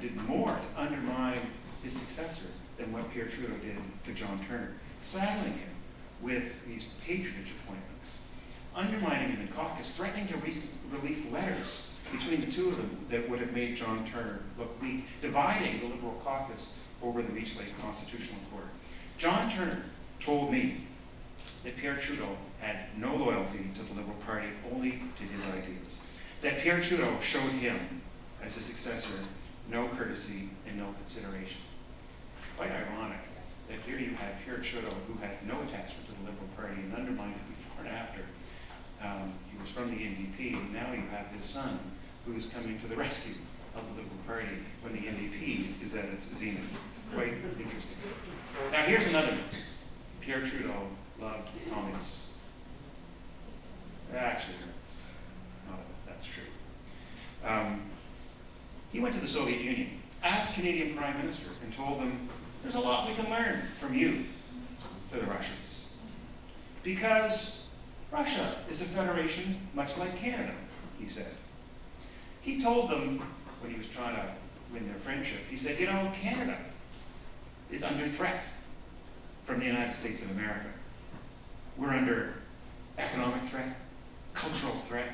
did more to undermine his successor than what Pierre Trudeau did to John Turner, saddling him with these patronage appointments, undermining him in caucus, threatening to release letters between the two of them that would have made John Turner look weak, dividing the Liberal caucus over the Reach Lake Constitutional Court. John Turner told me that Pierre Trudeau had no loyalty to the Liberal Party, only to his ideas. That Pierre Trudeau showed him, as his successor, no courtesy and no consideration. Quite ironic that here you had Pierre Trudeau, who had no attachment to the Liberal Party and undermined it before and after. He was from the NDP, and now you have his son, who is coming to the rescue of the Liberal Party when the NDP is at its zenith. Quite interesting. Now here's another one. Pierre Trudeau loved communists. Actually, that's not that's true. He went to the Soviet Union as Canadian Prime Minister and told them, there's a lot we can learn from you, to the Russians. Because Russia is a federation much like Canada, he said. He told them, when he was trying to win their friendship, he said, you know, Canada is under threat from the United States of America. We're under economic threat, cultural threat,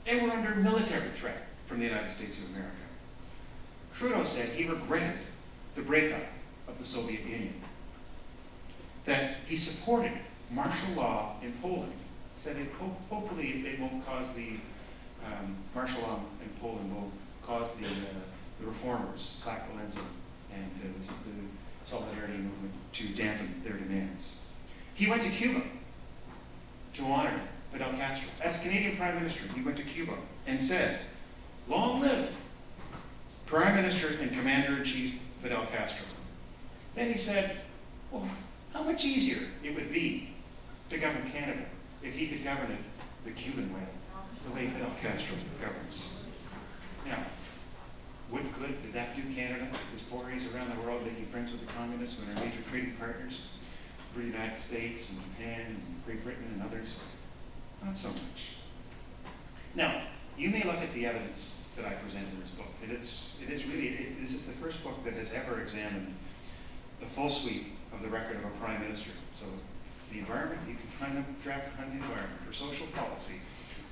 and we're under military threat from the United States of America. Trudeau said he regretted the breakup of the Soviet Union, that he supported martial law in Poland, said hopefully it won't cause the martial law in Poland will cause the reformers, Lech Walesa, and the Solidarity movement to dampen their demands. He went to Cuba to honor Fidel Castro. As Canadian Prime Minister, he went to Cuba and said, long live Prime Minister and Commander-in-Chief Fidel Castro. Then he said, well, how much easier it would be to govern Canada if he could govern it the Cuban way, the way Fidel Castro governs. Now, what good did that do Canada? His forays around the world making friends with the communists when our major trading partners were the United States and Japan and Great Britain and others? Not so much. Now, you may look at the evidence that I present in this book. This is the first book that has ever examined the full sweep of the record of a Prime Minister. So it's the environment, you can find the draft on the environment, for social policy,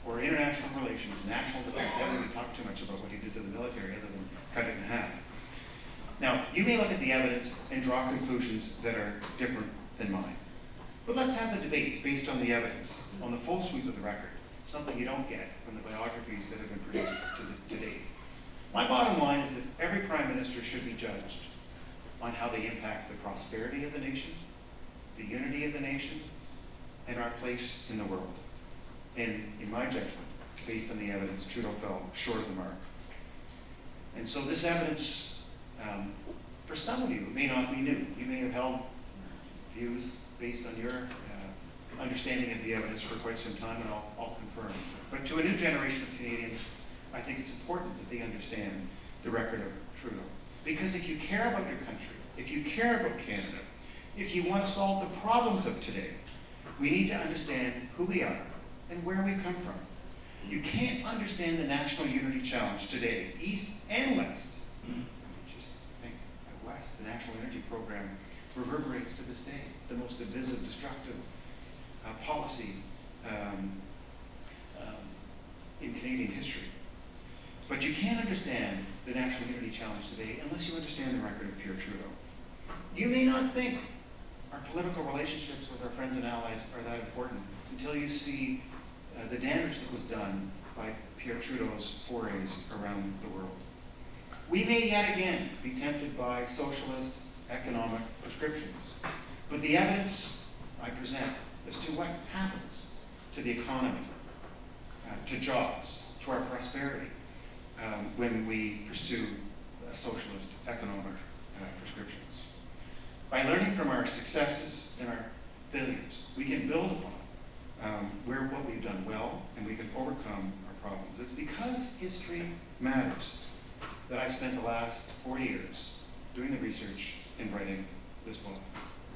or international relations, national defense. I haven't even talked too much about what he did to the military other than cut it in half. Now, you may look at the evidence and draw conclusions that are different than mine. But let's have the debate based on the evidence, on the full sweep of the record, something you don't get from the biographies that have been produced to date. My bottom line is that every Prime Minister should be judged on how they impact the prosperity of the nation, the unity of the nation, and our place in the world. And in my judgment, based on the evidence, Trudeau fell short of the mark. And so this evidence, for some of you, it may not be new. You may have held views based on your understanding of the evidence for quite some time, and I'll confirm. But to a new generation of Canadians, I think it's important that they understand the record of Trudeau. Because if you care about your country, if you care about Canada, if you want to solve the problems of today, we need to understand who we are and where we come from. You can't understand the national unity challenge today, East and West. Just think of West, the National Energy Program reverberates to this day, the most divisive, destructive policy in Canadian history. But you can't understand the national unity challenge today unless you understand the record of Pierre Trudeau. You may not think our political relationships with our friends and allies are that important until you see the damage that was done by Pierre Trudeau's forays around the world. We may yet again be tempted by socialist economic prescriptions, but the evidence I present as to what happens to the economy, to jobs, to our prosperity, when we pursue socialist economic prescriptions. By learning from our successes and our failures, we can build upon what we've done well, and we can overcome our problems. It's because history matters that I spent the last 4 years doing the research and writing this book.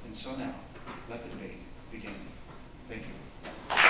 And so now, let the debate begin. Thank you.